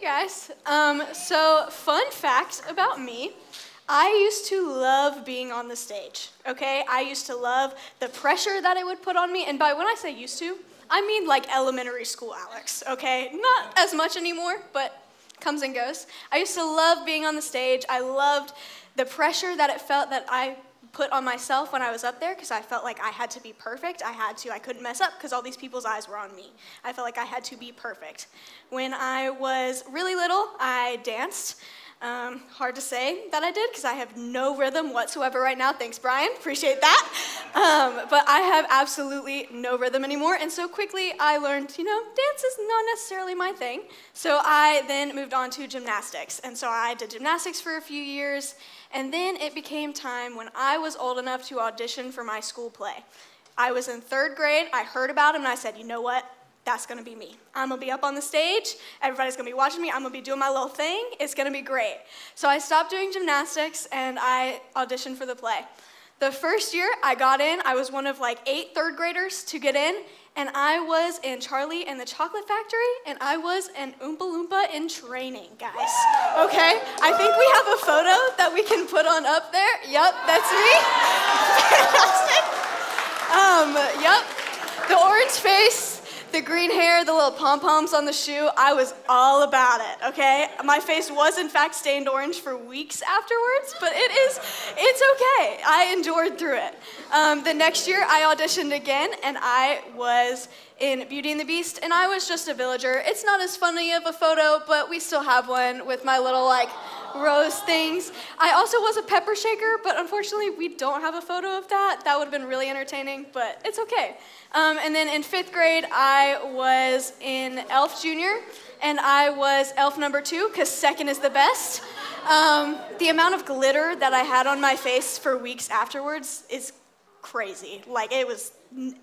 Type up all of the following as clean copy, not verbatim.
guys. So fun fact about me, I used to love being on the stage, okay? I used to love the pressure that it would put on me, and when I say used to, I mean like elementary school Alex, okay? Not as much anymore, but comes and goes. I used to love being on the stage. I loved the pressure that it felt that I put on myself when I was up there, because I felt like I had to be perfect. I couldn't mess up because all these people's eyes were on me. I felt like I had to be perfect. When I was really little, I danced. Hard to say that I did because I have no rhythm whatsoever right now. Thanks, Brian. Appreciate that. But I have absolutely no rhythm anymore. And so quickly I learned, dance is not necessarily my thing. So I then moved on to gymnastics. And so I did gymnastics for a few years. And then it became time when I was old enough to audition for my school play. I was in 3rd grade. I heard about him and I said, you know what? That's going to be me. I'm going to be up on the stage. Everybody's going to be watching me. I'm going to be doing my little thing. It's going to be great. So I stopped doing gymnastics and I auditioned for the play. The first year I got in, I was one of like 8 3rd graders to get in, and I was in Charlie and the Chocolate Factory, and I was an Oompa Loompa in training, guys. Okay? I think we have a photo that we can put on up there. Yep, that's me. Fantastic. Yep. The orange face. The green hair, the little pom-poms on the shoe, I was all about it, okay? My face was, in fact, stained orange for weeks afterwards, but it's okay. I endured through it. The next year, I auditioned again, and I was in Beauty and the Beast, and I was just a villager. It's not as funny of a photo, but we still have one with my little, rose things. I also was a pepper shaker, but unfortunately, we don't have a photo of that. That would have been really entertaining, but it's okay. And then in 5th grade, I was in Elf Junior, and I was Elf number 2, because 2nd is the best. The amount of glitter that I had on my face for weeks afterwards is crazy. It was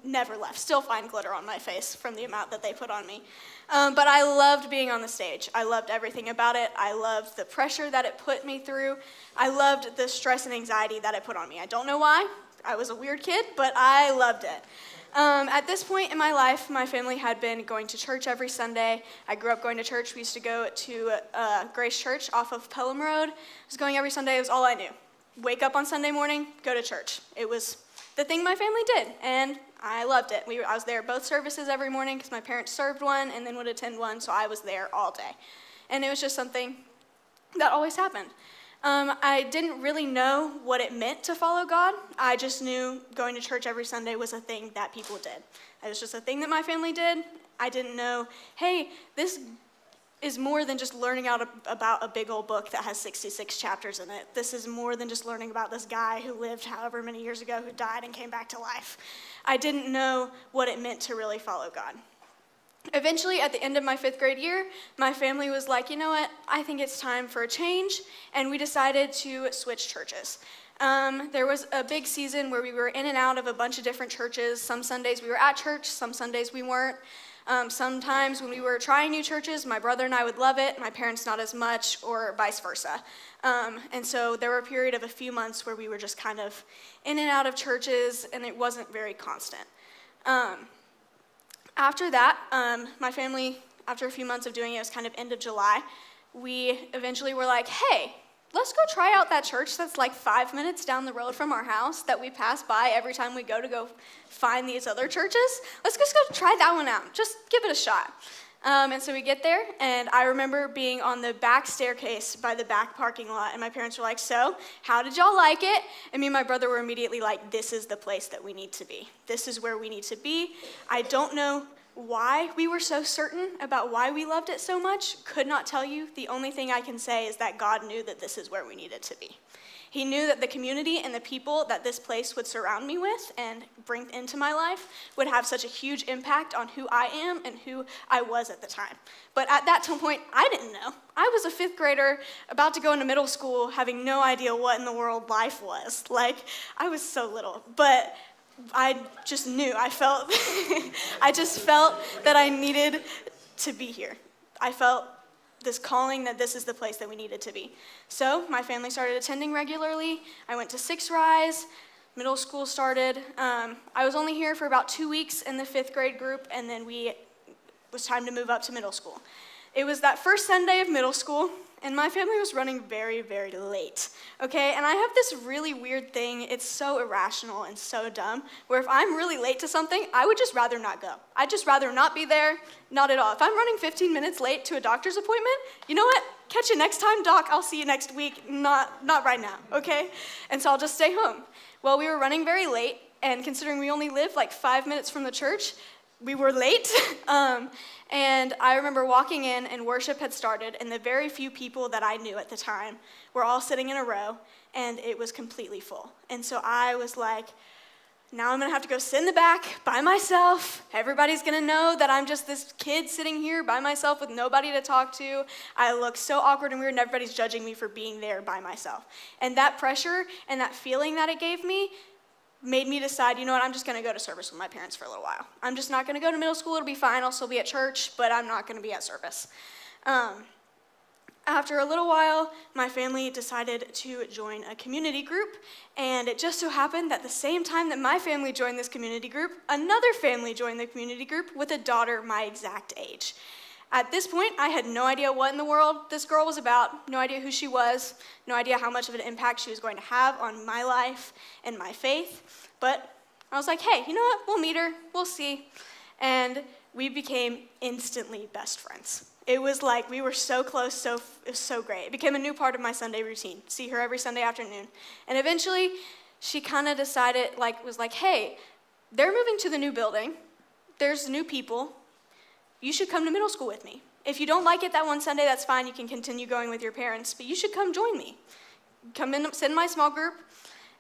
never left. Still find glitter on my face from the amount that they put on me. But I loved being on the stage. I loved everything about it. I loved the pressure that it put me through. I loved the stress and anxiety that it put on me. I don't know why. I was a weird kid, but I loved it. At this point in my life, my family had been going to church every Sunday. I grew up going to church. We used to go to Grace Church off of Pelham Road. I was going every Sunday. It was all I knew. Wake up on Sunday morning, go to church. It was the thing my family did, and I loved it. I was there both services every morning because my parents served one and then would attend one, so I was there all day. And it was just something that always happened. I didn't really know what it meant to follow God. I just knew going to church every Sunday was a thing that people did. It was just a thing that my family did. I didn't know, hey, this is more than just learning about a big old book that has 66 chapters in it. This is more than just learning about this guy who lived however many years ago who died and came back to life. I didn't know what it meant to really follow God. Eventually, at the end of my 5th grade year, my family was like, you know what, I think it's time for a change, and we decided to switch churches. There was a big season where we were in and out of a bunch of different churches. Some Sundays we were at church, some Sundays we weren't. Sometimes when we were trying new churches, my brother and I would love it, my parents not as much, or vice versa. And so there were a period of a few months where we were just kind of in and out of churches, and it wasn't very constant. After that, my family, after a few months of doing it, it was kind of end of July, we eventually were like, hey, let's go try out that church that's 5 minutes down the road from our house that we pass by every time we go find these other churches. Let's just go try that one out. Just give it a shot. And so we get there, and I remember being on the back staircase by the back parking lot, and my parents were like, so, how did y'all like it? And me and my brother were immediately like, this is the place that we need to be. This is where we need to be. I don't know why we were so certain about why we loved it so much. Could not tell you. The only thing I can say is that God knew that this is where we needed to be. He knew that the community and the people that this place would surround me with and bring into my life would have such a huge impact on who I am and who I was at the time. But at that point, I didn't know. I was a 5th grader about to go into middle school having no idea what in the world life was. I was so little. But I just knew. I just felt that I needed to be here. I felt this calling that this is the place that we needed to be. So my family started attending regularly. I went to 6 Rise. Middle school started. I was only here for about 2 weeks in the 5th grade group, and then it was time to move up to middle school. It was that first Sunday of middle school, and my family was running very, very late, okay? And I have this really weird thing, it's so irrational and so dumb, where if I'm really late to something, I would just rather not go. I'd just rather not be there, not at all. If I'm running 15 minutes late to a doctor's appointment, you know what? Catch you next time, doc, I'll see you next week, not right now, okay? And so I'll just stay home. Well, we were running very late, and considering we only lived like 5 minutes from the church, we were late. And I remember walking in and worship had started, and the very few people that I knew at the time were all sitting in a row, and it was completely full. And so I was like, now I'm gonna have to go sit in the back by myself. Everybody's gonna know that I'm just this kid sitting here by myself with nobody to talk to. I look so awkward and weird, and everybody's judging me for being there by myself. And that pressure and that feeling that it gave me made me decide, you know what, I'm just going to go to service with my parents for a little while. I'm just not going to go to middle school. It'll be fine. I'll still be at church, but I'm not going to be at service. After a little while, my family decided to join a community group, and it just so happened that the same time that my family joined this community group, another family joined the community group with a daughter my exact age. At this point, I had no idea what in the world this girl was about, no idea who she was, no idea how much of an impact she was going to have on my life and my faith. But I was like, hey, you know what? We'll meet her. We'll see. And we became instantly best friends. It was like we were so close, it was so great. It became a new part of my Sunday routine, see her every Sunday afternoon. And eventually, she kind of decided, was like, hey, they're moving to the new building. There's new people. You should come to middle school with me. If you don't like it that one Sunday, that's fine. You can continue going with your parents, but you should come join me. Come in, sit in my small group.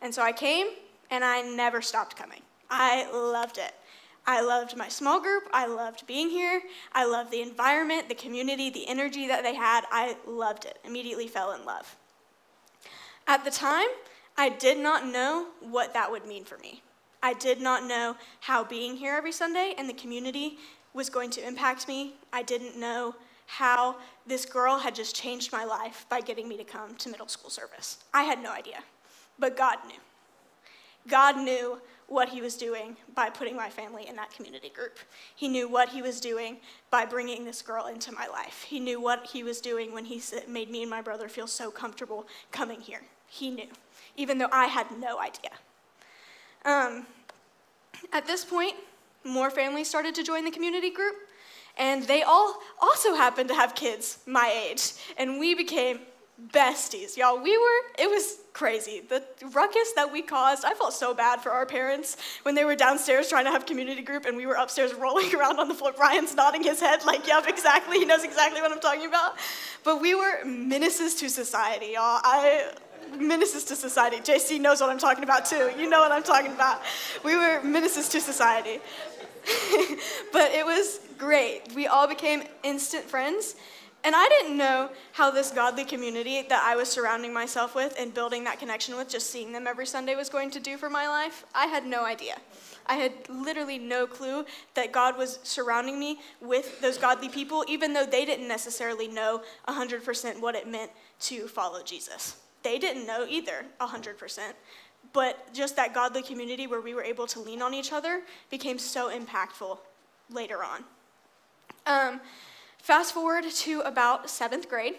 And so I came, and I never stopped coming. I loved it. I loved my small group. I loved being here. I loved the environment, the community, the energy that they had. I loved it. Immediately fell in love. At the time, I did not know what that would mean for me. I did not know how being here every Sunday and the community was going to impact me. I didn't know how this girl had just changed my life by getting me to come to middle school service. I had no idea, but God knew. God knew what he was doing by putting my family in that community group. He knew what he was doing by bringing this girl into my life. He knew what he was doing when he made me and my brother feel so comfortable coming here. He knew, even though I had no idea. At this point, more families started to join the community group, and they all also happened to have kids my age, and we became besties, y'all. It was crazy. The ruckus that we caused, I felt so bad for our parents when they were downstairs trying to have community group, and we were upstairs rolling around on the floor. Brian's nodding his head like, yep, exactly. He knows exactly what I'm talking about. But we were menaces to society, y'all. Menaces to society. JC knows what I'm talking about, too. You know what I'm talking about. We were menaces to society. But it was great. We all became instant friends. And I didn't know how this godly community that I was surrounding myself with and building that connection with, just seeing them every Sunday, was going to do for my life. I had no idea. I had literally no clue that God was surrounding me with those godly people, even though they didn't necessarily know 100% what it meant to follow Jesus. They didn't know either 100%. But just that godly community where we were able to lean on each other became so impactful later on. Fast forward to about 7th grade.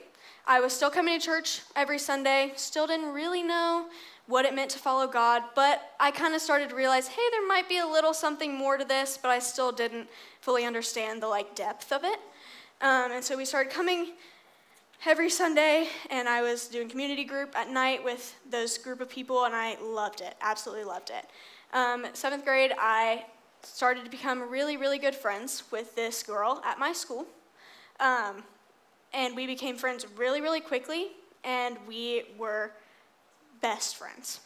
I was still coming to church every Sunday, still didn't really know what it meant to follow God, but I kind of started to realize, hey, there might be a little something more to this, but I still didn't fully understand the depth of it. And so we started coming every Sunday, and I was doing community group at night with those group of people, and I loved it, absolutely loved it. 7th grade, I started to become really, really good friends with this girl at my school. And we became friends really, really quickly, and we were best friends.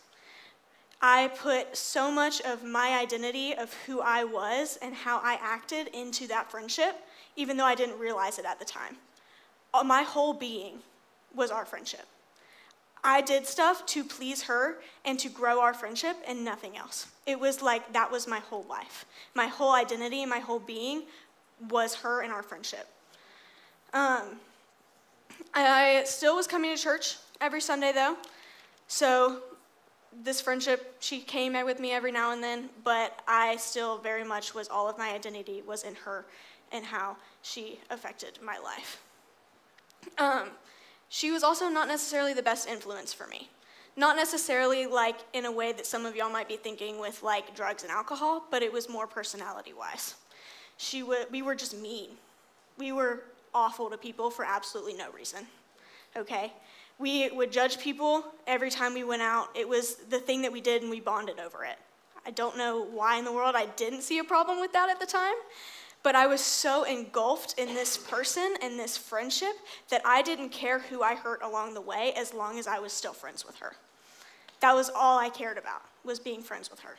I put so much of my identity of who I was and how I acted into that friendship, even though I didn't realize it at the time. My whole being was our friendship. I did stuff to please her and to grow our friendship and nothing else. It was like that was my whole life. My whole identity and my whole being was her and our friendship. I still was coming to church every Sunday, though, so this friendship, she came with me every now and then, but I still very much all of my identity was in her and how she affected my life. She was also not necessarily the best influence for me. Not necessarily like in a way that some of y'all might be thinking with like drugs and alcohol, but it was more personality-wise. We were just mean. We were awful to people for absolutely no reason, okay? We would judge people every time we went out. It was the thing that we did, and we bonded over it. I don't know why in the world I didn't see a problem with that at the time, but I was so engulfed in this person and this friendship that I didn't care who I hurt along the way as long as I was still friends with her. That was all I cared about, was being friends with her.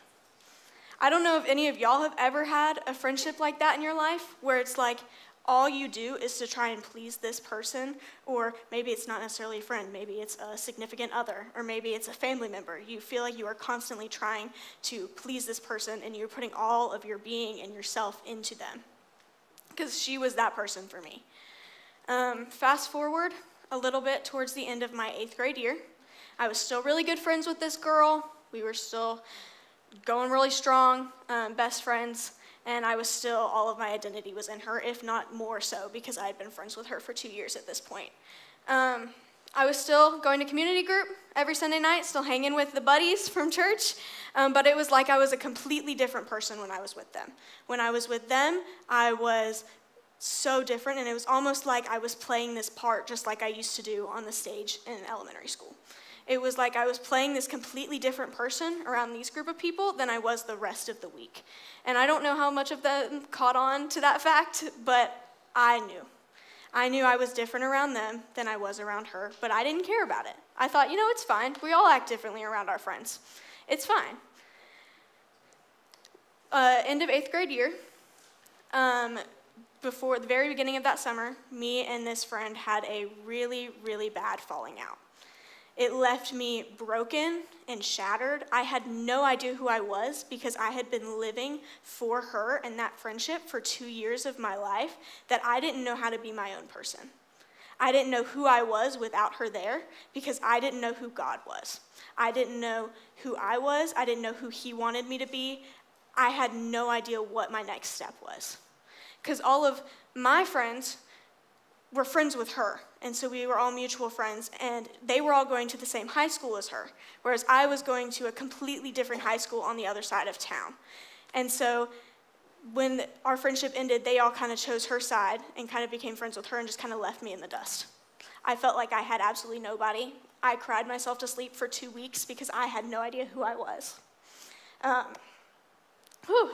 I don't know if any of y'all have ever had a friendship like that in your life, where it's like all you do is to try and please this person, or maybe it's not necessarily a friend, maybe it's a significant other, or maybe it's a family member. You feel like you are constantly trying to please this person, and you're putting all of your being and yourself into them. Because she was that person for me. Fast forward a little bit towards the end of my 8th grade year. I was still really good friends with this girl. We were still going really strong, best friends, and I was still, all of my identity was in her, if not more so, because I had been friends with her for 2 years at this point. I was still going to community group every Sunday night, still hanging with the buddies from church, but it was like I was a completely different person when I was with them. When I was with them, I was so different, and it was almost like I was playing this part just like I used to do on the stage in elementary school. It was like I was playing this completely different person around these group of people than I was the rest of the week. And I don't know how much of them caught on to that fact, but I knew. I knew I was different around them than I was around her, but I didn't care about it. I thought, it's fine. We all act differently around our friends. It's fine. End of 8th grade year, before the very beginning of that summer, me and this friend had a really, really bad falling out. It left me broken and shattered. I had no idea who I was because I had been living for her and that friendship for 2 years of my life, that I didn't know how to be my own person. I didn't know who I was without her there because I didn't know who God was. I didn't know who I was. I didn't know who he wanted me to be. I had no idea what my next step was because all of my friends were friends with her, and so we were all mutual friends, and they were all going to the same high school as her, whereas I was going to a completely different high school on the other side of town. And so when our friendship ended, they all kind of chose her side and kind of became friends with her and just kind of left me in the dust. I felt like I had absolutely nobody. I cried myself to sleep for 2 weeks because I had no idea who I was.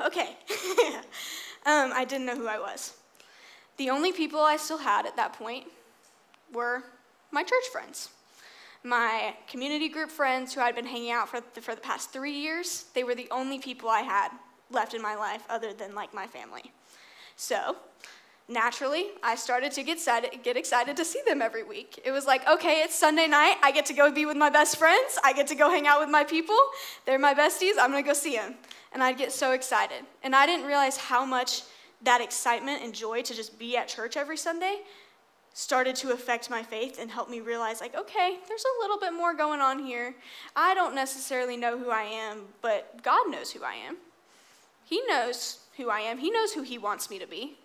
Okay. I didn't know who I was. The only people I still had at that point were my church friends. My community group friends who I'd been hanging out for the past 3 years, they were the only people I had left in my life other than like my family. So naturally, I started to get excited to see them every week. It was like, okay, it's Sunday night. I get to go be with my best friends. I get to go hang out with my people. They're my besties. I'm going to go see them. And I'd get so excited. And I didn't realize how much that excitement and joy to just be at church every Sunday started to affect my faith and help me realize, like, okay, there's a little bit more going on here. I don't necessarily know who I am, but God knows who I am. He knows who I am. He knows who he wants me to be.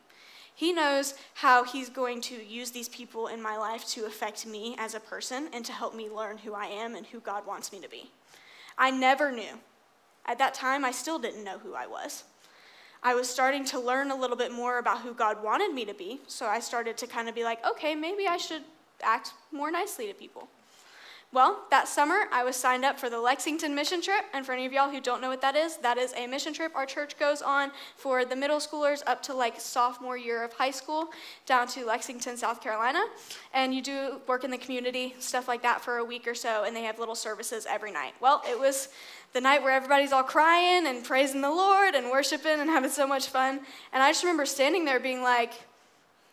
He knows how he's going to use these people in my life to affect me as a person and to help me learn who I am and who God wants me to be. I never knew. At that time, I still didn't know who I was. I was starting to learn a little bit more about who God wanted me to be, so I started to kind of be like, okay, maybe I should act more nicely to people. Well, that summer, I was signed up for the Lexington mission trip, and for any of y'all who don't know what that is a mission trip our church goes on for the middle schoolers up to like sophomore year of high school down to Lexington, South Carolina, and you do work in the community, stuff like that for a week or so, and they have little services every night. Well, it was the night where everybody's all crying and praising the Lord and worshiping and having so much fun, and I just remember standing there being like,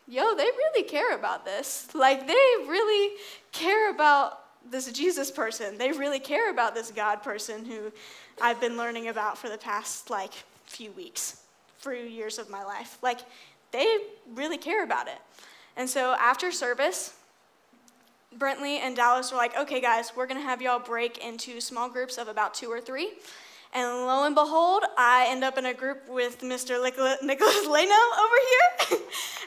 yo, they really care about this. Like, they really care about this Jesus person. They really care about this God person who I've been learning about for the past, few years of my life. Like, they really care about it. And so after service, Brentley and Dallas were like, okay, guys, we're going to have y'all break into small groups of about 2 or 3, And lo and behold, I end up in a group with Mr. Nicholas Leno over here.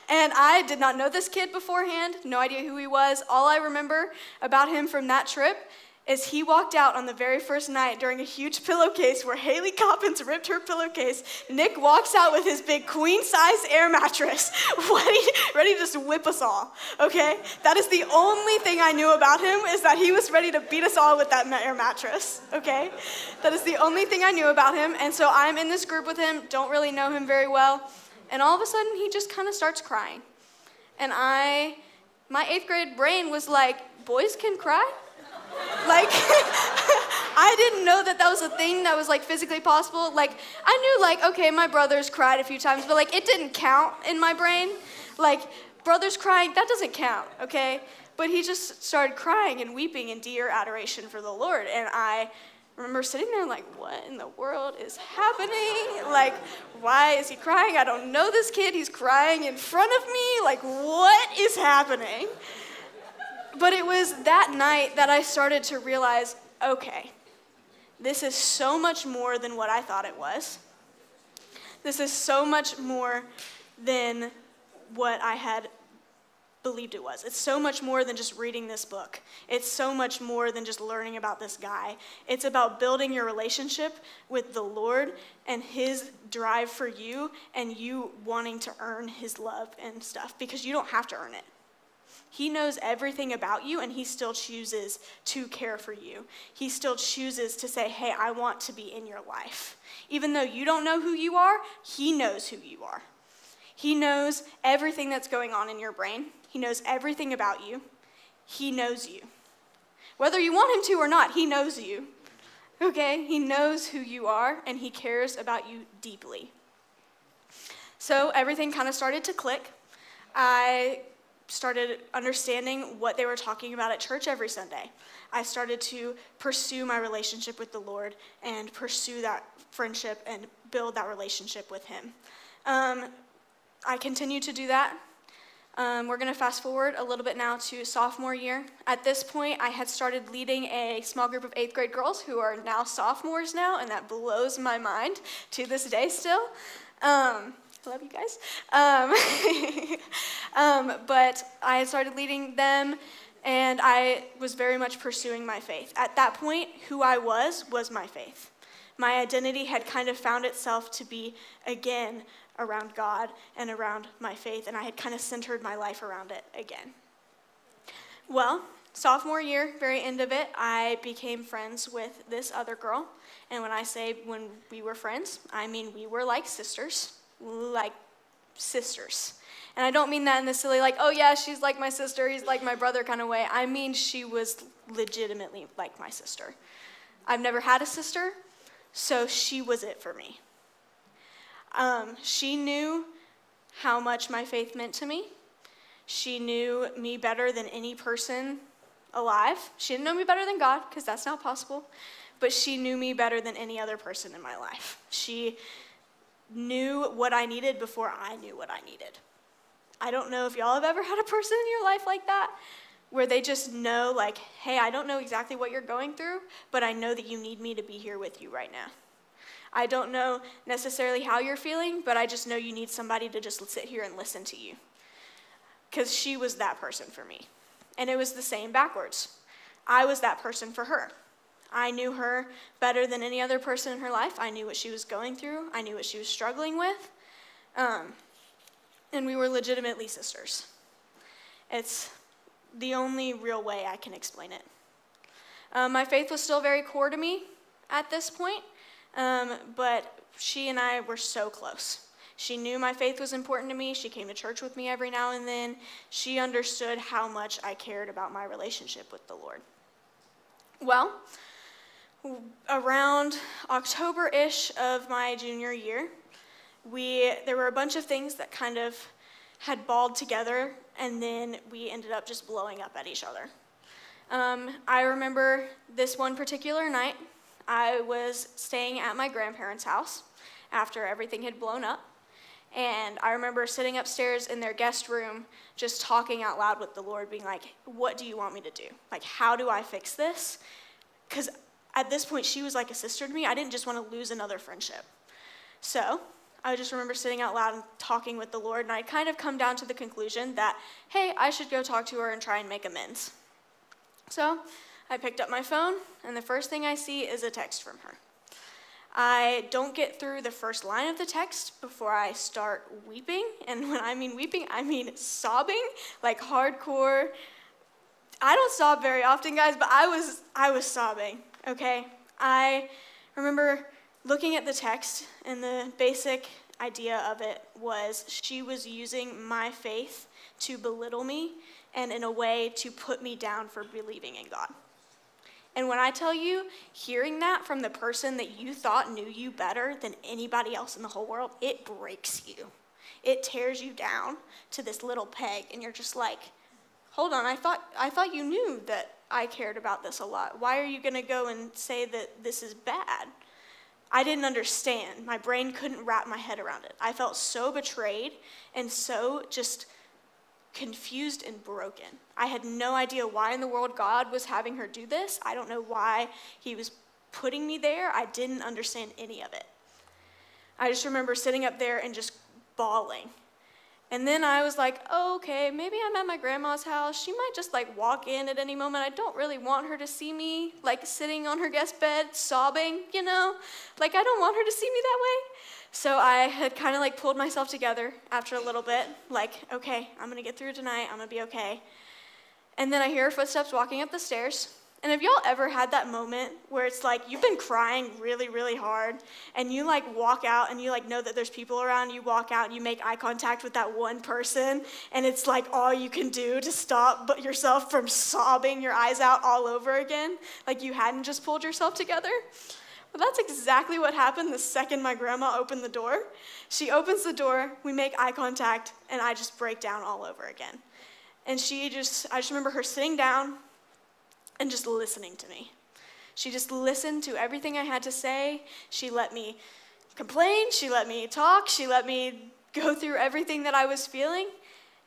And I did not know this kid beforehand, no idea who he was. All I remember about him from that trip is he walked out on the very first night during a huge pillowcase where Haley Coppins ripped her pillowcase. Nick walks out with his big queen-size air mattress, ready to just whip us all, okay? That is the only thing I knew about him, is that he was ready to beat us all with that air mattress, okay? That is the only thing I knew about him, and so I'm in this group with him, don't really know him very well, and all of a sudden he just kind of starts crying. And my 8th grade brain was like, boys can cry? Like, I didn't know that was a thing that was, like, physically possible. Like, I knew, like, okay, my brothers cried a few times, but, like, it didn't count in my brain. Like, brothers crying, that doesn't count, okay? But he just started crying and weeping in dear adoration for the Lord. And I remember sitting there like, what in the world is happening? Like, why is he crying? I don't know this kid. He's crying in front of me. Like, what is happening? But it was that night that I started to realize, okay, this is so much more than what I thought it was. This is so much more than what I had believed it was. It's so much more than just reading this book. It's so much more than just learning about this guy. It's about building your relationship with the Lord and his drive for you and you wanting to earn his love and stuff, because you don't have to earn it. He knows everything about you, and he still chooses to care for you. He still chooses to say, hey, I want to be in your life. Even though you don't know who you are, he knows who you are. He knows everything that's going on in your brain. He knows everything about you. He knows you. Whether you want him to or not, he knows you. Okay? He knows who you are, and he cares about you deeply. So everything kind of started to click. I started understanding what they were talking about at church every Sunday. I started to pursue my relationship with the Lord and pursue that friendship and build that relationship with him. I continued to do that. We're going to fast forward a little bit now to sophomore year. At this point, I had started leading a small group of 8th grade girls who are now sophomores now, and that blows my mind to this day still. I love you guys. But I had started leading them, and I was very much pursuing my faith. At that point, who I was my faith. My identity had kind of found itself to be, again, around God and around my faith, and I had kind of centered my life around it again. Well, sophomore year, very end of it, I became friends with this other girl. And when I say when we were friends, I mean we were like sisters. Like sisters. And I don't mean that in the silly, like, oh yeah, she's like my sister, he's like my brother kind of way. I mean she was legitimately like my sister. I've never had a sister, so she was it for me. She knew how much my faith meant to me. She knew me better than any person alive. She didn't know me better than God, because that's not possible, but she knew me better than any other person in my life. She knew what I needed before I knew what I needed. I don't know if y'all have ever had a person in your life like that, where they just know, like, hey, I don't know exactly what you're going through, but I know that you need me to be here with you right now. I don't know necessarily how you're feeling, but I just know you need somebody to just sit here and listen to you. Because she was that person for me. And it was the same backwards. I was that person for her. I knew her better than any other person in her life. I knew what she was going through. I knew what she was struggling with. And we were legitimately sisters. It's the only real way I can explain it. My faith was still very core to me at this point, but she and I were so close. She knew my faith was important to me. She came to church with me every now and then. She understood how much I cared about my relationship with the Lord. Well, around October-ish of my junior year, there were a bunch of things that kind of had balled together, and then we ended up just blowing up at each other. I remember this one particular night, I was staying at my grandparents' house after everything had blown up, and I remember sitting upstairs in their guest room just talking out loud with the Lord, being like, what do you want me to do? Like, how do I fix this? Because at this point, she was like a sister to me. I didn't just want to lose another friendship. So I just remember sitting out loud and talking with the Lord, and I kind of come down to the conclusion that, hey, I should go talk to her and try and make amends. So I picked up my phone, and the first thing I see is a text from her. I don't get through the first line of the text before I start weeping. And when I mean weeping, I mean sobbing, like hardcore. I don't sob very often, guys, but I was sobbing, okay? I remember looking at the text, and the basic idea of it was she was using my faith to belittle me and in a way to put me down for believing in God. And when I tell you, hearing that from the person that you thought knew you better than anybody else in the whole world, it breaks you. It tears you down to this little peg, and you're just like, hold on, I thought you knew that I cared about this a lot. Why are you going to go and say that this is bad? I didn't understand. My brain couldn't wrap my head around it. I felt so betrayed and so just confused and broken. I had no idea why in the world God was having her do this. I don't know why he was putting me there. I didn't understand any of it. I just remember sitting up there and just bawling. And then I was like, oh, okay, maybe I'm at my grandma's house. She might just like walk in at any moment. I don't really want her to see me like sitting on her guest bed sobbing, you know? Like I don't want her to see me that way. So I had kind of like pulled myself together after a little bit, like, okay, I'm going to get through tonight. I'm going to be okay. And then I hear her footsteps walking up the stairs. And have y'all ever had that moment where it's like you've been crying really, really hard, and you like walk out and you like know that there's people around, you walk out and you make eye contact with that one person, and it's like all you can do to stop but yourself from sobbing your eyes out all over again, like you hadn't just pulled yourself together? Well, that's exactly what happened the second my grandma opened the door. She opens the door, we make eye contact, and I just break down all over again. And I just remember her sitting down and just listening to me. She just listened to everything I had to say. She let me complain. She let me talk. She let me go through everything that I was feeling.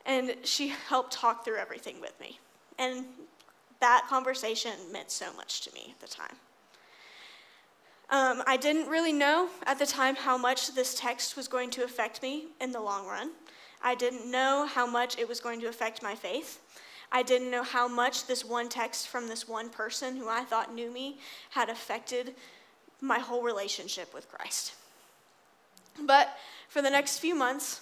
And she helped talk through everything with me. And that conversation meant so much to me at the time. I didn't really know at the time how much this text was going to affect me in the long run. I didn't know how much it was going to affect my faith. I didn't know how much this one text from this one person who I thought knew me had affected my whole relationship with Christ. But for the next few months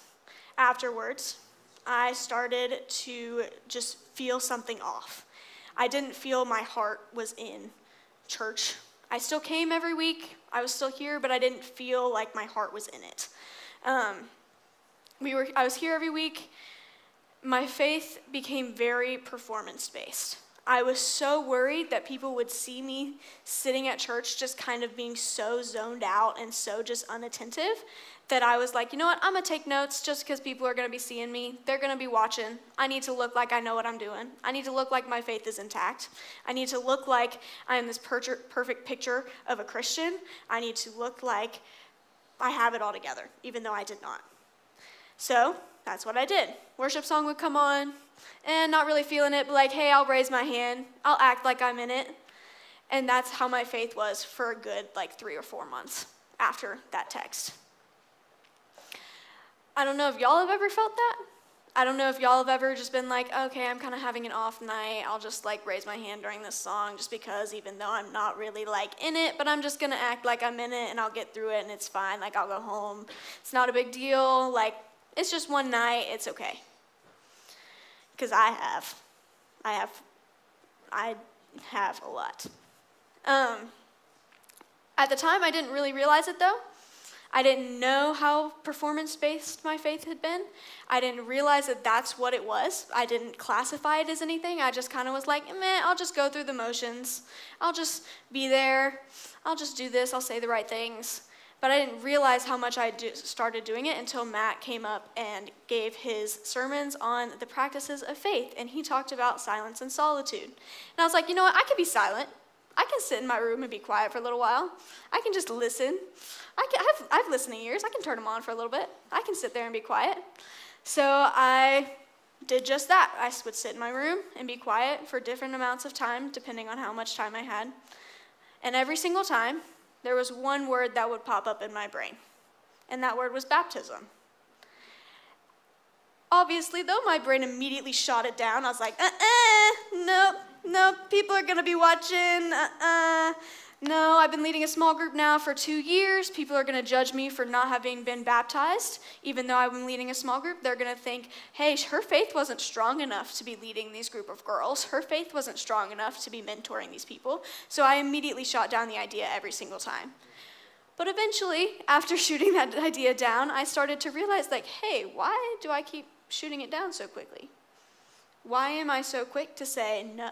afterwards, I started to just feel something off. I didn't feel my heart was in church. I still came every week. I was still here, but I didn't feel like my heart was in it. I was here every week. My faith became very performance-based. I was so worried that people would see me sitting at church just kind of being so zoned out and so just unattentive that I was like, you know what, I'm going to take notes just because people are going to be seeing me. They're going to be watching. I need to look like I know what I'm doing. I need to look like my faith is intact. I need to look like I am this perfect picture of a Christian. I need to look like I have it all together, even though I did not. So that's what I did. Worship song would come on, and not really feeling it, but like, hey, I'll raise my hand. I'll act like I'm in it. And that's how my faith was for a good 3 or 4 months after that text. I don't know if y'all have ever felt that. I don't know if y'all have ever just been like, okay, I'm kind of having an off night. I'll just raise my hand during this song just because, even though I'm not really in it, but I'm just going to act like I'm in it and I'll get through it and it's fine. I'll go home. It's not a big deal. It's just one night. It's okay. Because I have a lot. At the time, I didn't really realize it though. I didn't know how performance-based my faith had been. I didn't realize that that's what it was. I didn't classify it as anything. I just kind of was like, meh, I'll just go through the motions. I'll just be there. I'll just do this. I'll say the right things. But I didn't realize how much I started doing it until Matt came up and gave his sermons on the practices of faith. And he talked about silence and solitude. And I was like, you know what? I could be silent. I can sit in my room and be quiet for a little while. I can just listen. I have listening ears. I can turn them on for a little bit. I can sit there and be quiet. So I did just that. I would sit in my room and be quiet for different amounts of time, depending on how much time I had. And every single time, there was one word that would pop up in my brain, and that word was baptism. Obviously, though, my brain immediately shot it down. I was like, nope, people are going to be watching, no, I've been leading a small group now for 2 years. People are going to judge me for not having been baptized. Even though I've been leading a small group, they're going to think, hey, her faith wasn't strong enough to be leading these group of girls. Her faith wasn't strong enough to be mentoring these people. So I immediately shot down the idea every single time. But eventually, after shooting that idea down, I started to realize, like, hey, why do I keep shooting it down so quickly? Why am I so quick to say no?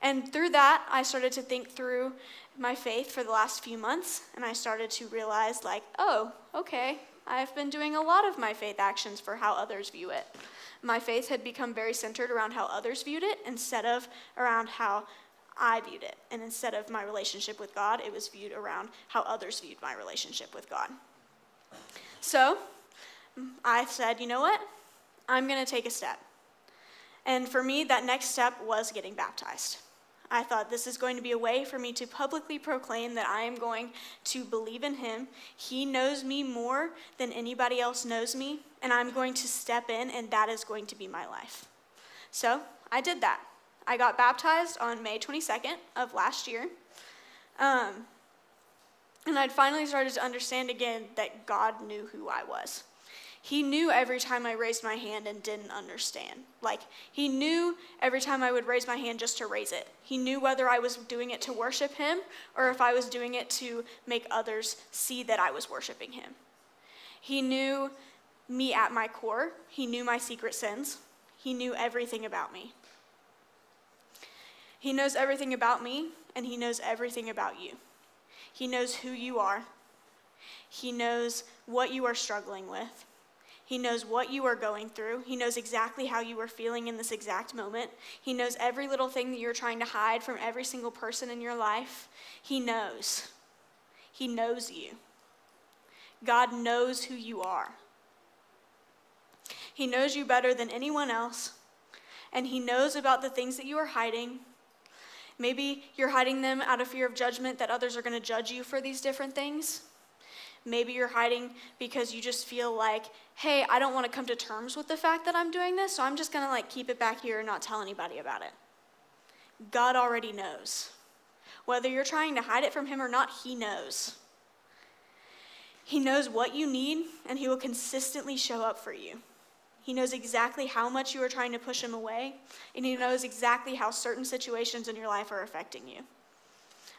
And through that, I started to think through my faith for the last few months, and I started to realize, like, oh, okay, I've been doing a lot of my faith actions for how others view it. My faith had become very centered around how others viewed it instead of around how I viewed it. And instead of my relationship with God, it was viewed around how others viewed my relationship with God. So I said, you know what? I'm going to take a step. And for me, that next step was getting baptized. I thought this is going to be a way for me to publicly proclaim that I am going to believe in him. He knows me more than anybody else knows me, and I'm going to step in, and that is going to be my life. So I did that. I got baptized on May 22nd of last year. And I'd finally started to understand again that God knew who I was. He knew every time I raised my hand and didn't understand. Like, he knew every time I would raise my hand just to raise it. He knew whether I was doing it to worship him or if I was doing it to make others see that I was worshiping him. He knew me at my core. He knew my secret sins. He knew everything about me. He knows everything about me, and he knows everything about you. He knows who you are. He knows what you are struggling with. He knows what you are going through. He knows exactly how you are feeling in this exact moment. He knows every little thing that you're trying to hide from every single person in your life. He knows. He knows you. God knows who you are. He knows you better than anyone else, and he knows about the things that you are hiding. Maybe you're hiding them out of fear of judgment, that others are going to judge you for these different things. Maybe you're hiding because you just feel like, hey, I don't want to come to terms with the fact that I'm doing this, so I'm just going to keep it back here and not tell anybody about it. God already knows. Whether you're trying to hide it from him or not, he knows. He knows what you need, and he will consistently show up for you. He knows exactly how much you are trying to push him away, and he knows exactly how certain situations in your life are affecting you.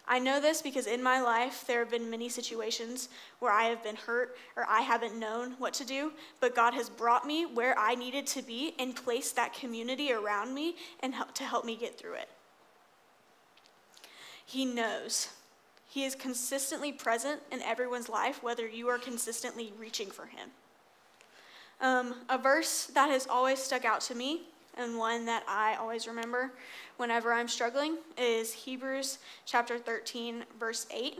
I know this because in my life, there have been many situations where I have been hurt or I haven't known what to do, but God has brought me where I needed to be and placed that community around me and to help me get through it. He knows. He is consistently present in everyone's life, whether you are consistently reaching for him. A verse that has always stuck out to me, and one that I always remember whenever I'm struggling, is Hebrews chapter 13, verse 8.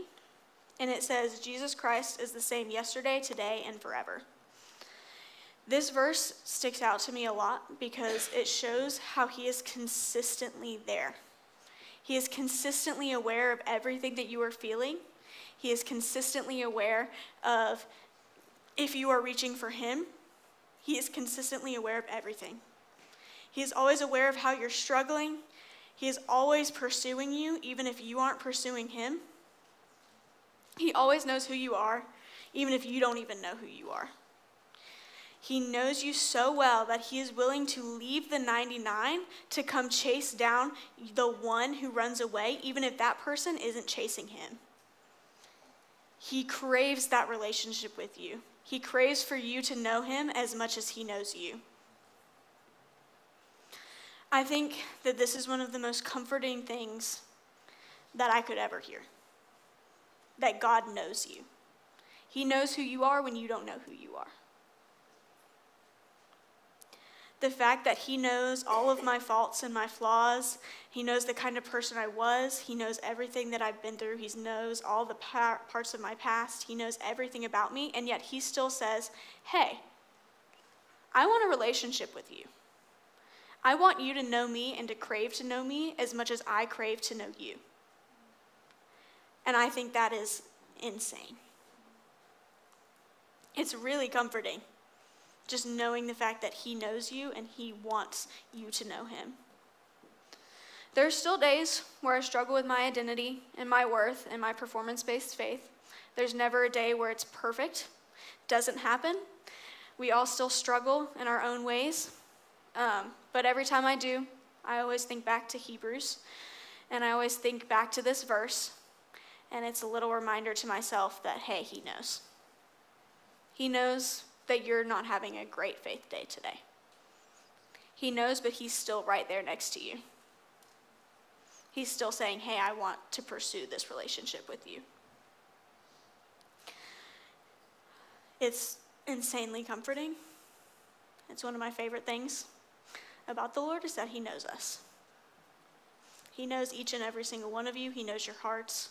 And it says, Jesus Christ is the same yesterday, today, and forever. This verse sticks out to me a lot because it shows how he is consistently there. He is consistently aware of everything that you are feeling. He is consistently aware of if you are reaching for him. He is consistently aware of everything. He is always aware of how you're struggling. He is always pursuing you, even if you aren't pursuing him. He always knows who you are, even if you don't even know who you are. He knows you so well that he is willing to leave the 99 to come chase down the one who runs away, even if that person isn't chasing him. He craves that relationship with you. He craves for you to know him as much as he knows you. I think that this is one of the most comforting things that I could ever hear. That God knows you. He knows who you are when you don't know who you are. The fact that he knows all of my faults and my flaws, he knows the kind of person I was, he knows everything that I've been through, he knows all the parts of my past, he knows everything about me, and yet he still says, hey, I want a relationship with you. I want you to know me and to crave to know me as much as I crave to know you. And I think that is insane. It's really comforting, just knowing the fact that he knows you and he wants you to know him. There are still days where I struggle with my identity and my worth and my performance-based faith. There's never a day where it's perfect. Doesn't happen. We all still struggle in our own ways. But every time I do, I always think back to Hebrews, and I always think back to this verse, and it's a little reminder to myself that, hey, he knows. He knows that you're not having a great faith day today. He knows, but he's still right there next to you. He's still saying, hey, I want to pursue this relationship with you. It's insanely comforting. It's one of my favorite things about the Lord is that he knows us. He knows each and every single one of you. He knows your hearts.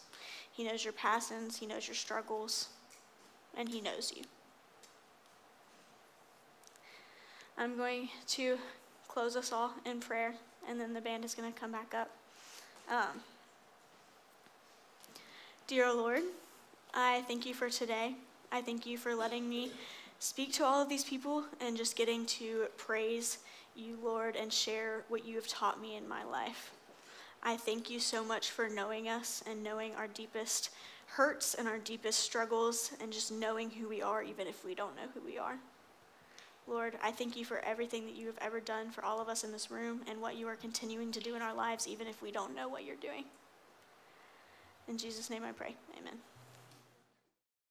He knows your passions. He knows your struggles. And he knows you. I'm going to close us all in prayer, and then the band is going to come back up. Dear Lord, I thank you for today. I thank you for letting me speak to all of these people and just getting to praise you, Lord, and share what you have taught me in my life. I thank you so much for knowing us and knowing our deepest hurts and our deepest struggles and just knowing who we are even if we don't know who we are. Lord, I thank you for everything that you have ever done for all of us in this room and what you are continuing to do in our lives even if we don't know what you're doing. In Jesus' name I pray, amen.